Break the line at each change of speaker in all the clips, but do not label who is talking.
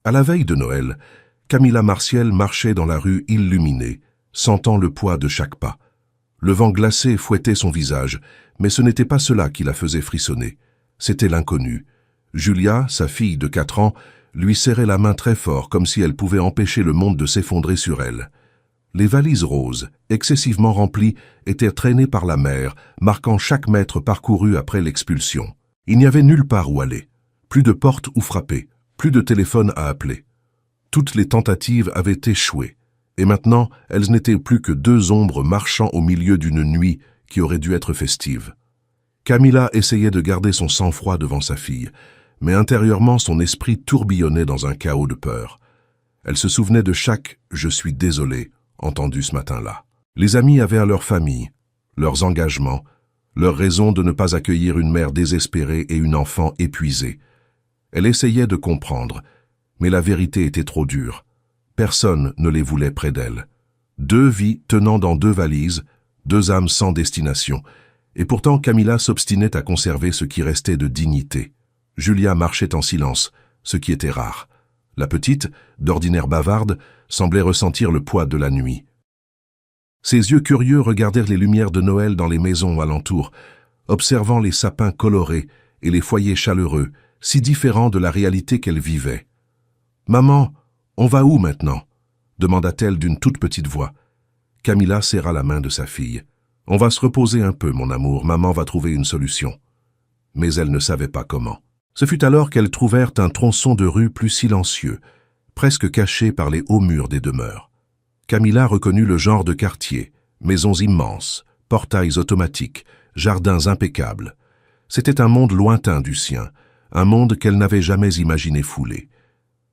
À la veille de Noël, Camilla Martial marchait dans la rue illuminée, sentant le poids de chaque pas. Le vent glacé fouettait son visage, mais ce n'était pas cela qui la faisait frissonner. C'était l'inconnu. Julia, sa fille de 4 ans, lui serrait la main très fort, comme si elle pouvait empêcher le monde de s'effondrer sur elle. Les valises roses, excessivement remplies, étaient traînées par la mer, marquant chaque mètre parcouru après l'expulsion. Il n'y avait nulle part où aller. Plus de porte où frapper, plus de téléphone à appeler. Toutes les tentatives avaient échoué, et maintenant elles n'étaient plus que 2 ombres marchant au milieu d'une nuit qui aurait dû être festive. Camilla essayait de garder son sang-froid devant sa fille, mais intérieurement son esprit tourbillonnait dans un chaos de peur. Elle se souvenait de chaque « je suis désolée » entendu ce matin-là. Les amis avaient à leur famille, leurs engagements, leurs raisons de ne pas accueillir une mère désespérée et une enfant épuisée. Elle essayait de comprendre, mais la vérité était trop dure. Personne ne les voulait près d'elle. 2 vies tenant dans 2 valises, 2 âmes sans destination, et pourtant Camilla s'obstinait à conserver ce qui restait de dignité. Julia marchait en silence, ce qui était rare. La petite, d'ordinaire bavarde, semblait ressentir le poids de la nuit. Ses yeux curieux regardèrent les lumières de Noël dans les maisons alentour, observant les sapins colorés et les foyers chaleureux, si différents de la réalité qu'elle vivait. « Maman, on va où maintenant ?» demanda-t-elle d'une toute petite voix. Camilla serra la main de sa fille. « On va se reposer un peu, mon amour, maman va trouver une solution. » Mais elle ne savait pas comment. Ce fut alors qu'elles trouvèrent un tronçon de rue plus silencieux, presque caché par les hauts murs des demeures. Camilla reconnut le genre de quartier, maisons immenses, portails automatiques, jardins impeccables. C'était un monde lointain du sien, un monde qu'elle n'avait jamais imaginé foulé.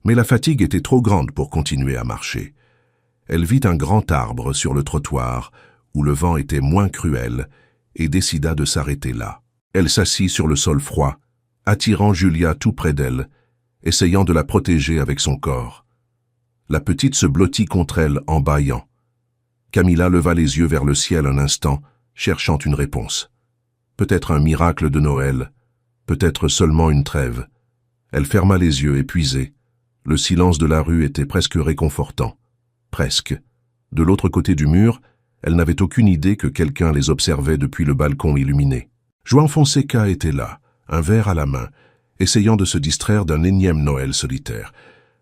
Mais la fatigue était trop grande pour continuer à marcher. Elle vit un grand arbre sur le trottoir, où le vent était moins cruel, et décida de s'arrêter là. Elle s'assit sur le sol froid, attirant Julia tout près d'elle, essayant de la protéger avec son corps. La petite se blottit contre elle en bâillant. Camilla leva les yeux vers le ciel un instant, cherchant une réponse. Peut-être un miracle de Noël, peut-être seulement une trêve. Elle ferma les yeux, épuisée. Le silence de la rue était presque réconfortant. Presque. De l'autre côté du mur, elle n'avait aucune idée que quelqu'un les observait depuis le balcon illuminé. João Fonseca était là, un verre à la main, essayant de se distraire d'un énième Noël solitaire.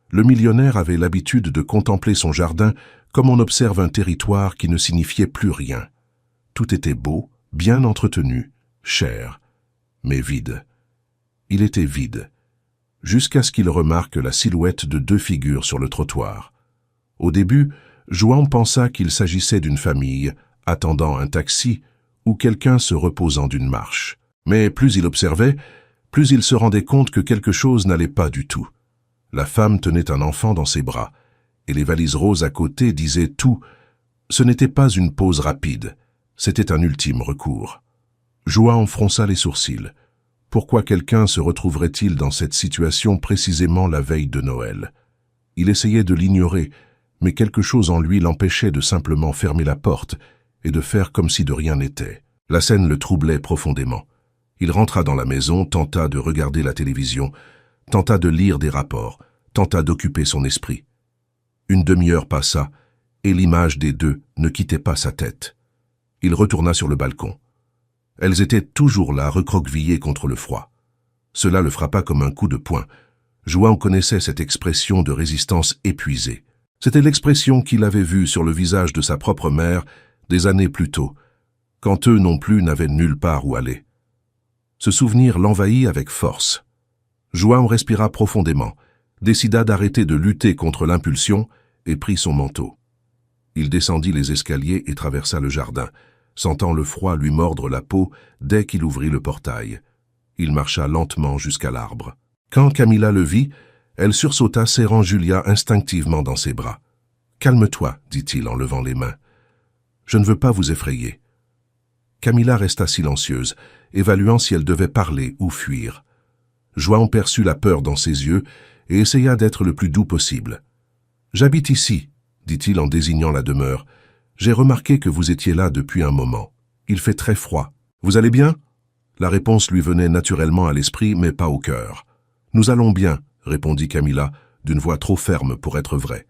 Le millionnaire avait l'habitude de contempler son jardin comme on observe un territoire qui ne signifiait plus rien. Tout était beau, bien entretenu, cher, mais vide. Il était vide, jusqu'à ce qu'il remarque la silhouette de 2 figures sur le trottoir. Au début, João pensa qu'il s'agissait d'une famille attendant un taxi ou quelqu'un se reposant d'une marche. Mais plus il observait, plus il se rendait compte que quelque chose n'allait pas du tout. La femme tenait un enfant dans ses bras, et les valises roses à côté disaient tout. Ce n'était pas une pause rapide, c'était un ultime recours. João fronça les sourcils. Pourquoi quelqu'un se retrouverait-il dans cette situation précisément la veille de Noël? Il essayait de l'ignorer, mais quelque chose en lui l'empêchait de simplement fermer la porte et de faire comme si de rien n'était. La scène le troublait profondément. Il rentra dans la maison, tenta de regarder la télévision, tenta de lire des rapports, tenta d'occuper son esprit. Une demi-heure passa, et l'image des 2 ne quittait pas sa tête. Il retourna sur le balcon. Elles étaient toujours là, recroquevillées contre le froid. Cela le frappa comme un coup de poing. João connaissait cette expression de résistance épuisée. C'était l'expression qu'il avait vue sur le visage de sa propre mère des années plus tôt, quand eux non plus n'avaient nulle part où aller. Ce souvenir l'envahit avec force. João respira profondément, décida d'arrêter de lutter contre l'impulsion et prit son manteau. Il descendit les escaliers et traversa le jardin, sentant le froid lui mordre la peau dès qu'il ouvrit le portail. Il marcha lentement jusqu'à l'arbre. Quand Camilla le vit, elle sursauta, serrant Julia instinctivement dans ses bras. « Calme-toi, dit-il en levant les mains. Je ne veux pas vous effrayer. » Camilla resta silencieuse, évaluant si elle devait parler ou fuir. João perçut la peur dans ses yeux et essaya d'être le plus doux possible. « J'habite ici, » dit-il en désignant la demeure. « J'ai remarqué que vous étiez là depuis un moment. Il fait très froid. Vous allez bien ?» La réponse lui venait naturellement à l'esprit, mais pas au cœur. « Nous allons bien, » répondit Camilla, d'une voix trop ferme pour être vraie.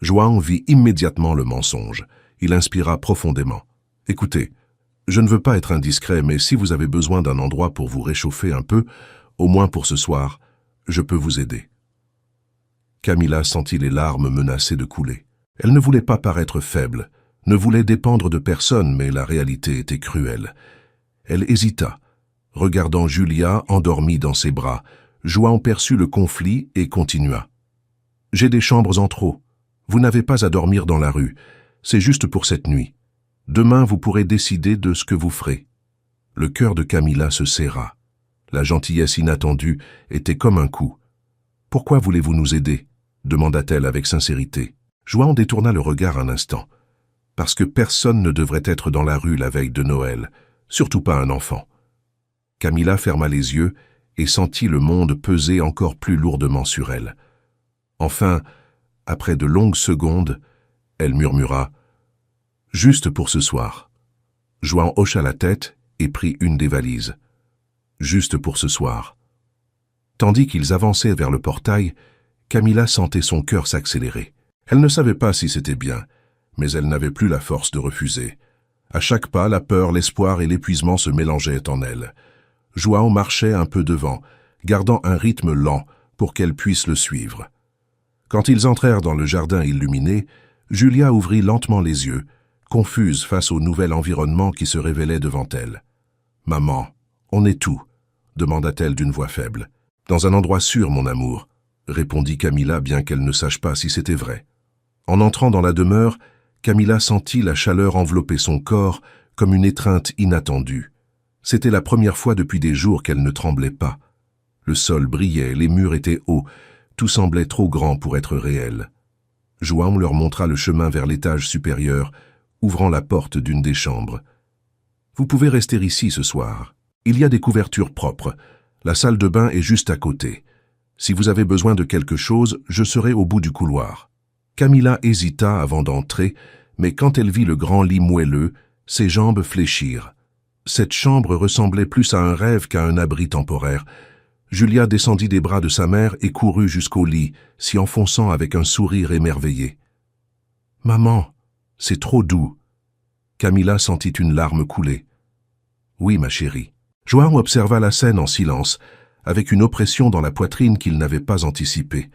João vit immédiatement le mensonge. Il inspira profondément. « Écoutez, je ne veux pas être indiscret, mais si vous avez besoin d'un endroit pour vous réchauffer un peu, au moins pour ce soir, je peux vous aider. » Camila sentit les larmes menacées de couler. Elle ne voulait pas paraître faible, ne voulait dépendre de personne, mais la réalité était cruelle. Elle hésita, regardant Julia endormie dans ses bras. João perçut le conflit et continua. « J'ai des chambres en trop. Vous n'avez pas à dormir dans la rue. C'est juste pour cette nuit. Demain, vous pourrez décider de ce que vous ferez. » Le cœur de Camila se serra. La gentillesse inattendue était comme un coup. « Pourquoi voulez-vous nous aider ?» demanda-t-elle avec sincérité. João détourna le regard un instant. « Parce que personne ne devrait être dans la rue la veille de Noël, surtout pas un enfant. » Camila ferma les yeux et sentit le monde peser encore plus lourdement sur elle. Enfin, après de longues secondes, elle murmura « Juste pour ce soir. » João hocha la tête et prit une des valises. « Juste pour ce soir. » Tandis qu'ils avançaient vers le portail, Camila sentait son cœur s'accélérer. Elle ne savait pas si c'était bien, mais elle n'avait plus la force de refuser. À chaque pas, la peur, l'espoir et l'épuisement se mélangeaient en elle. João marchait un peu devant, gardant un rythme lent pour qu'elle puisse le suivre. Quand ils entrèrent dans le jardin illuminé, Julia ouvrit lentement les yeux, confuse face au nouvel environnement qui se révélait devant elle. « Maman, on est où ?» demanda-t-elle d'une voix faible. « Dans un endroit sûr, mon amour », répondit Camila, bien qu'elle ne sache pas si c'était vrai. En entrant dans la demeure, Camila sentit la chaleur envelopper son corps comme une étreinte inattendue. C'était la première fois depuis des jours qu'elle ne tremblait pas. Le sol brillait, les murs étaient hauts, tout semblait trop grand pour être réel. João leur montra le chemin vers l'étage supérieur, ouvrant la porte d'une des chambres. « Vous pouvez rester ici ce soir. Il y a des couvertures propres. La salle de bain est juste à côté. Si vous avez besoin de quelque chose, je serai au bout du couloir. » Camila hésita avant d'entrer, mais quand elle vit le grand lit moelleux, ses jambes fléchirent. Cette chambre ressemblait plus à un rêve qu'à un abri temporaire. Julia descendit des bras de sa mère et courut jusqu'au lit, s'y enfonçant avec un sourire émerveillé. « Maman, c'est trop doux. » Camila sentit une larme couler. « Oui, ma chérie. » João observa la scène en silence, avec une oppression dans la poitrine qu'il n'avait pas anticipée.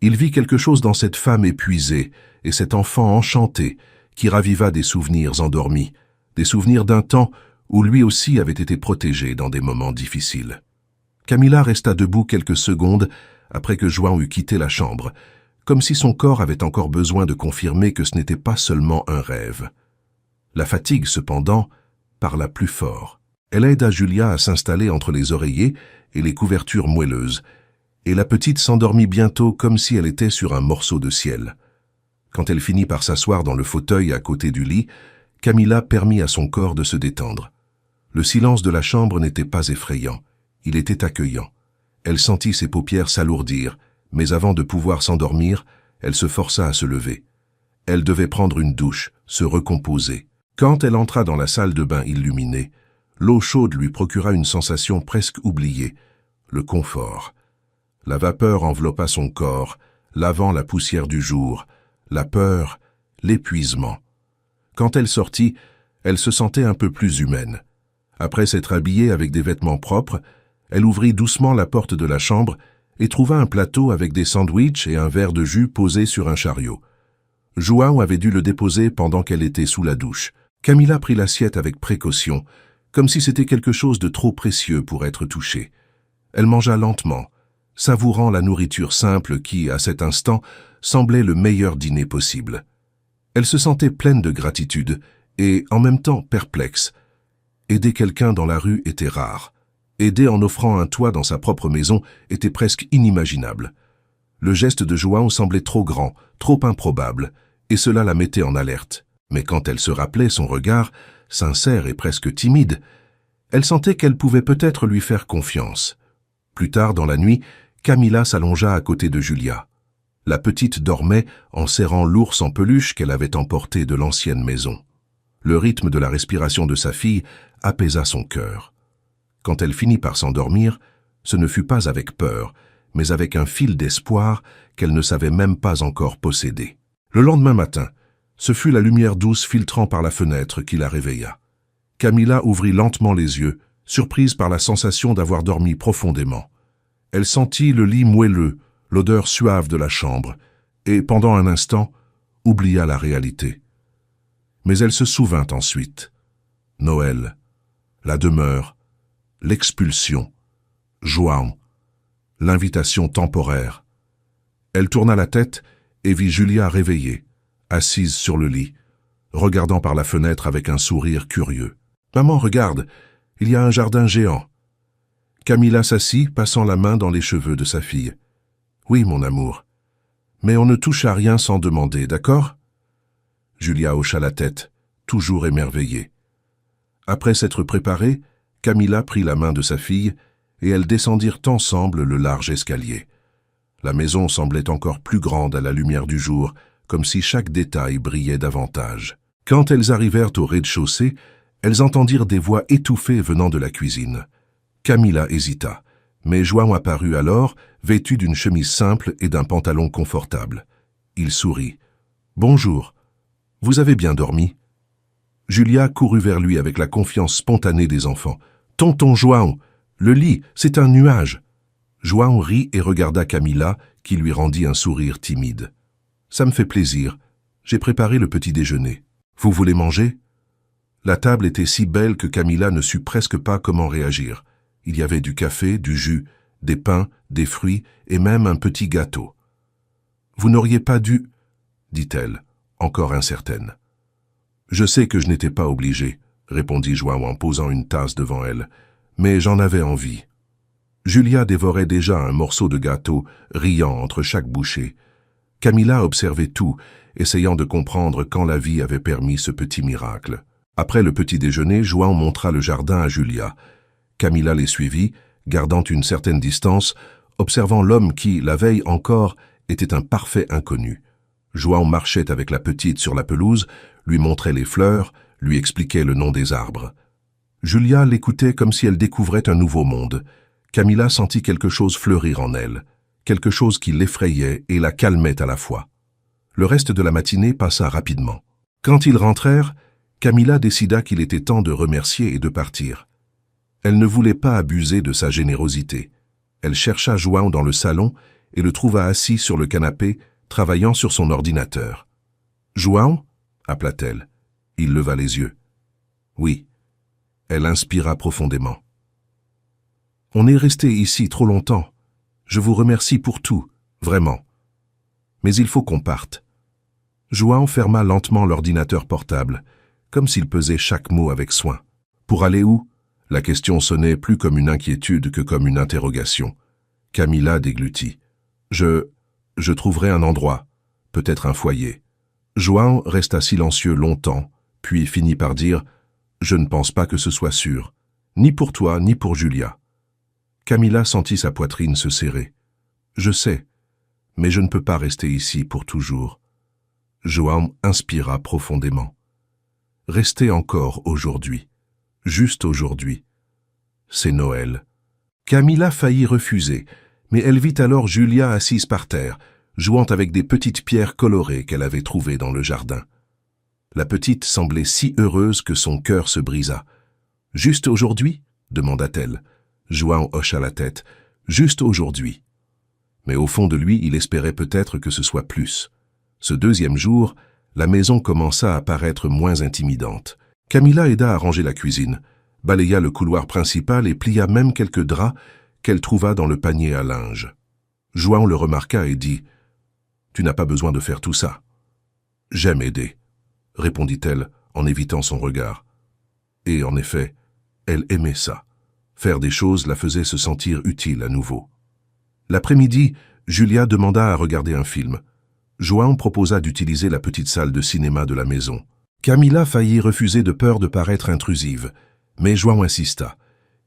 Il vit quelque chose dans cette femme épuisée et cet enfant enchanté qui raviva des souvenirs endormis, des souvenirs d'un temps où lui aussi avait été protégé dans des moments difficiles. Camila resta debout quelques secondes après que João eut quitté la chambre, comme si son corps avait encore besoin de confirmer que ce n'était pas seulement un rêve. La fatigue, cependant, parla plus fort. Elle aida Julia à s'installer entre les oreillers et les couvertures moelleuses, et la petite s'endormit bientôt comme si elle était sur un morceau de ciel. Quand elle finit par s'asseoir dans le fauteuil à côté du lit, Camila permit à son corps de se détendre. Le silence de la chambre n'était pas effrayant, il était accueillant. Elle sentit ses paupières s'alourdir, mais avant de pouvoir s'endormir, elle se força à se lever. Elle devait prendre une douche, se recomposer. Quand elle entra dans la salle de bain illuminée, l'eau chaude lui procura une sensation presque oubliée, le confort. La vapeur enveloppa son corps, lavant la poussière du jour, la peur, l'épuisement. Quand elle sortit, elle se sentait un peu plus humaine. Après s'être habillée avec des vêtements propres, elle ouvrit doucement la porte de la chambre et trouva un plateau avec des sandwichs et un verre de jus posé sur un chariot. João avait dû le déposer pendant qu'elle était sous la douche. Camila prit l'assiette avec précaution, comme si c'était quelque chose de trop précieux pour être touché. Elle mangea lentement, savourant la nourriture simple qui, à cet instant, semblait le meilleur dîner possible. Elle se sentait pleine de gratitude et, en même temps, perplexe. Aider quelqu'un dans la rue était rare. Aider en offrant un toit dans sa propre maison était presque inimaginable. Le geste de João semblait trop grand, trop improbable, et cela la mettait en alerte. Mais quand elle se rappelait son regard, sincère et presque timide, elle sentait qu'elle pouvait peut-être lui faire confiance. Plus tard dans la nuit, Camila s'allongea à côté de Julia. La petite dormait en serrant l'ours en peluche qu'elle avait emporté de l'ancienne maison. Le rythme de la respiration de sa fille apaisa son cœur. Quand elle finit par s'endormir, ce ne fut pas avec peur, mais avec un fil d'espoir qu'elle ne savait même pas encore posséder. Le lendemain matin, ce fut la lumière douce filtrant par la fenêtre qui la réveilla. Camilla ouvrit lentement les yeux, surprise par la sensation d'avoir dormi profondément. Elle sentit le lit moelleux, l'odeur suave de la chambre, et, pendant un instant, oublia la réalité. Mais elle se souvint ensuite. Noël, la demeure, l'expulsion, João, l'invitation temporaire. Elle tourna la tête et vit Julia réveillée, assise sur le lit, regardant par la fenêtre avec un sourire curieux. « Maman, regarde, il y a un jardin géant. » Camilla s'assit, passant la main dans les cheveux de sa fille. « Oui, mon amour. Mais on ne touche à rien sans demander, d'accord ?» Julia hocha la tête, toujours émerveillée. Après s'être préparée, Camilla prit la main de sa fille et elles descendirent ensemble le large escalier. La maison semblait encore plus grande à la lumière du jour, comme si chaque détail brillait davantage. Quand elles arrivèrent au rez-de-chaussée, elles entendirent des voix étouffées venant de la cuisine. Camilla hésita, mais João apparut alors, vêtu d'une chemise simple et d'un pantalon confortable. Il sourit. « Bonjour. Vous avez bien dormi ?» Julia courut vers lui avec la confiance spontanée des enfants. « Tonton João, le lit, c'est un nuage !» João rit et regarda Camilla, qui lui rendit un sourire timide. « Ça me fait plaisir. J'ai préparé le petit déjeuner. Vous voulez manger ?» La table était si belle que Camilla ne sut presque pas comment réagir. Il y avait du café, du jus, des pains, des fruits et même un petit gâteau. « Vous n'auriez pas dû... » dit-elle, encore incertaine. « Je sais que je n'étais pas obligée, » répondit João en posant une tasse devant elle, « mais j'en avais envie. » Julia dévorait déjà un morceau de gâteau, riant entre chaque bouchée. Camilla observait tout, essayant de comprendre quand la vie avait permis ce petit miracle. Après le petit déjeuner, João montra le jardin à Julia. Camilla les suivit, gardant une certaine distance, observant l'homme qui, la veille encore, était un parfait inconnu. João marchait avec la petite sur la pelouse, lui montrait les fleurs, lui expliquait le nom des arbres. Julia l'écoutait comme si elle découvrait un nouveau monde. Camilla sentit quelque chose fleurir en elle, quelque chose qui l'effrayait et la calmait à la fois. Le reste de la matinée passa rapidement. Quand ils rentrèrent, Camilla décida qu'il était temps de remercier et de partir. Elle ne voulait pas abuser de sa générosité. Elle chercha João dans le salon et le trouva assis sur le canapé, travaillant sur son ordinateur. « João » appela-t-elle. Il leva les yeux. « Oui. » Elle inspira profondément. « On est resté ici trop longtemps. Je vous remercie pour tout, vraiment. Mais il faut qu'on parte. » João ferma lentement l'ordinateur portable, comme s'il pesait chaque mot avec soin. Pour aller où? La question sonnait plus comme une inquiétude que comme une interrogation. Camilla déglutit. Je trouverai un endroit, peut-être un foyer. João resta silencieux longtemps, puis finit par dire « Je ne pense pas que ce soit sûr, ni pour toi, ni pour Julia. » Camilla sentit sa poitrine se serrer. « Je sais, mais je ne peux pas rester ici pour toujours. » João inspira profondément. « Restez encore aujourd'hui, juste aujourd'hui. C'est Noël. » Camilla faillit refuser, mais elle vit alors Julia assise par terre, jouant avec des petites pierres colorées qu'elle avait trouvées dans le jardin. La petite semblait si heureuse que son cœur se brisa. « Juste aujourd'hui » demanda-t-elle. João hocha la tête. « Juste aujourd'hui. » Mais au fond de lui, il espérait peut-être que ce soit plus. Ce deuxième jour, la maison commença à paraître moins intimidante. Camilla aida à ranger la cuisine, balaya le couloir principal et plia même quelques draps qu'elle trouva dans le panier à linge. João le remarqua et dit « Tu n'as pas besoin de faire tout ça. »« J'aime aider, » répondit-elle en évitant son regard. Et en effet, elle aimait ça. Faire des choses la faisait se sentir utile à nouveau. L'après-midi, Julia demanda à regarder un film. João proposa d'utiliser la petite salle de cinéma de la maison. Camilla faillit refuser de peur de paraître intrusive, mais João insista.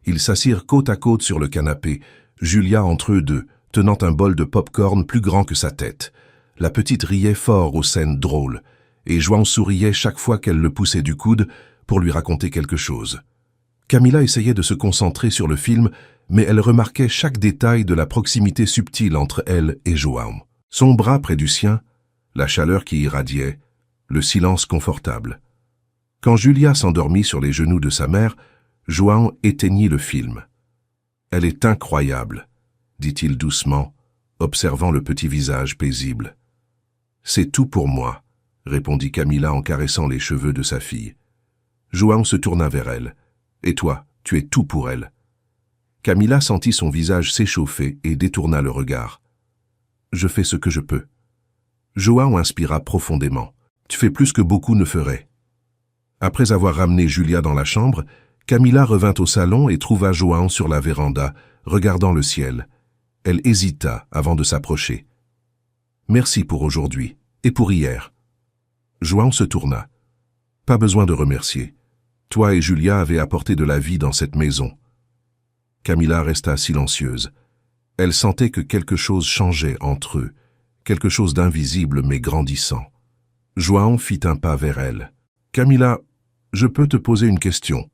Ils s'assirent côte à côte sur le canapé, Julia entre eux deux, tenant un bol de pop-corn plus grand que sa tête. La petite riait fort aux scènes drôles, et João souriait chaque fois qu'elle le poussait du coude pour lui raconter quelque chose. Camilla essayait de se concentrer sur le film, mais elle remarquait chaque détail de la proximité subtile entre elle et João. Son bras près du sien, la chaleur qui irradiait, le silence confortable. Quand Julia s'endormit sur les genoux de sa mère, João éteignit le film. « Elle est incroyable », dit-il doucement, observant le petit visage paisible. « C'est tout pour moi », répondit Camila en caressant les cheveux de sa fille. João se tourna vers elle. « Et toi, tu es tout pour elle. » Camila sentit son visage s'échauffer et détourna le regard. « Je fais ce que je peux. » João inspira profondément. « Tu fais plus que beaucoup ne feraient. » Après avoir ramené Julia dans la chambre, Camila revint au salon et trouva João sur la véranda, regardant le ciel. Elle hésita avant de s'approcher. « Merci pour aujourd'hui et pour hier. » João se tourna. « Pas besoin de remercier. Toi et Julia avez apporté de la vie dans cette maison. » Camila resta silencieuse. Elle sentait que quelque chose changeait entre eux, quelque chose d'invisible mais grandissant. João fit un pas vers elle. « Camila, je peux te poser une question ?»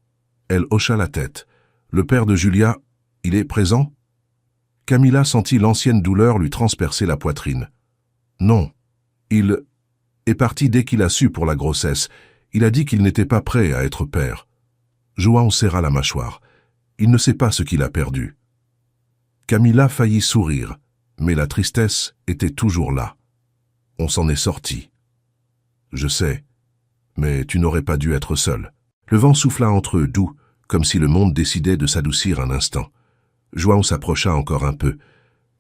Elle hocha la tête. « Le père de Julia, il est présent ?» Camila sentit l'ancienne douleur lui transpercer la poitrine. « Non, il est parti dès qu'il a su pour la grossesse. Il a dit qu'il n'était pas prêt à être père. » João serra la mâchoire. Il ne sait pas ce qu'il a perdu. Camila faillit sourire, mais la tristesse était toujours là. On s'en est sorti. Je sais, mais tu n'aurais pas dû être seul. Le vent souffla entre eux doux, comme si le monde décidait de s'adoucir un instant. João s'approcha encore un peu.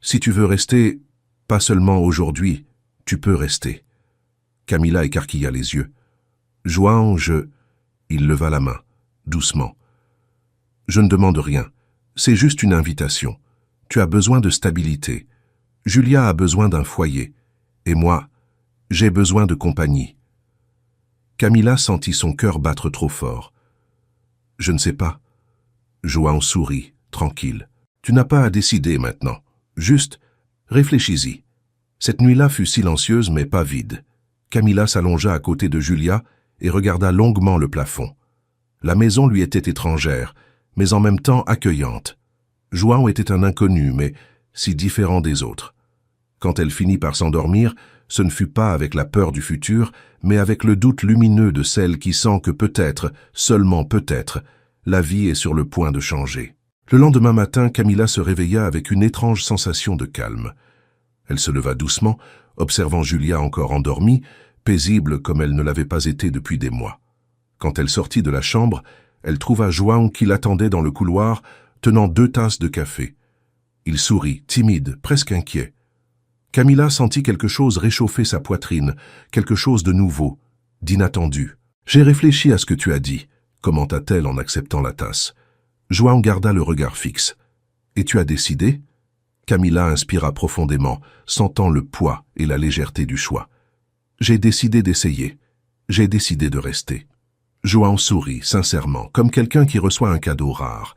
Si tu veux rester, pas seulement aujourd'hui, tu peux rester. Camila écarquilla les yeux. João, Il leva la main, doucement. Je ne demande rien. C'est juste une invitation. Tu as besoin de stabilité. Julia a besoin d'un foyer. Et moi, j'ai besoin de compagnie. Camila sentit son cœur battre trop fort. Je ne sais pas. João sourit, tranquille. Tu n'as pas à décider maintenant. Juste, réfléchis-y. Cette nuit-là fut silencieuse mais pas vide. Camila s'allongea à côté de Julia et regarda longuement le plafond. La maison lui était étrangère, mais en même temps accueillante. João était un inconnu, mais si différent des autres. Quand elle finit par s'endormir, ce ne fut pas avec la peur du futur, mais avec le doute lumineux de celle qui sent que peut-être, seulement peut-être, la vie est sur le point de changer. Le lendemain matin, Camila se réveilla avec une étrange sensation de calme. Elle se leva doucement, observant Julia encore endormie, paisible comme elle ne l'avait pas été depuis des mois. Quand elle sortit de la chambre, elle trouva João qui l'attendait dans le couloir, tenant 2 tasses de café. Il sourit, timide, presque inquiet. Camila sentit quelque chose réchauffer sa poitrine, quelque chose de nouveau, d'inattendu. « J'ai réfléchi à ce que tu as dit », commenta-t-elle en acceptant la tasse. João garda le regard fixe. « Et tu as décidé ?» Camila inspira profondément, sentant le poids et la légèreté du choix. « J'ai décidé d'essayer. J'ai décidé de rester. » João sourit, sincèrement, comme quelqu'un qui reçoit un cadeau rare.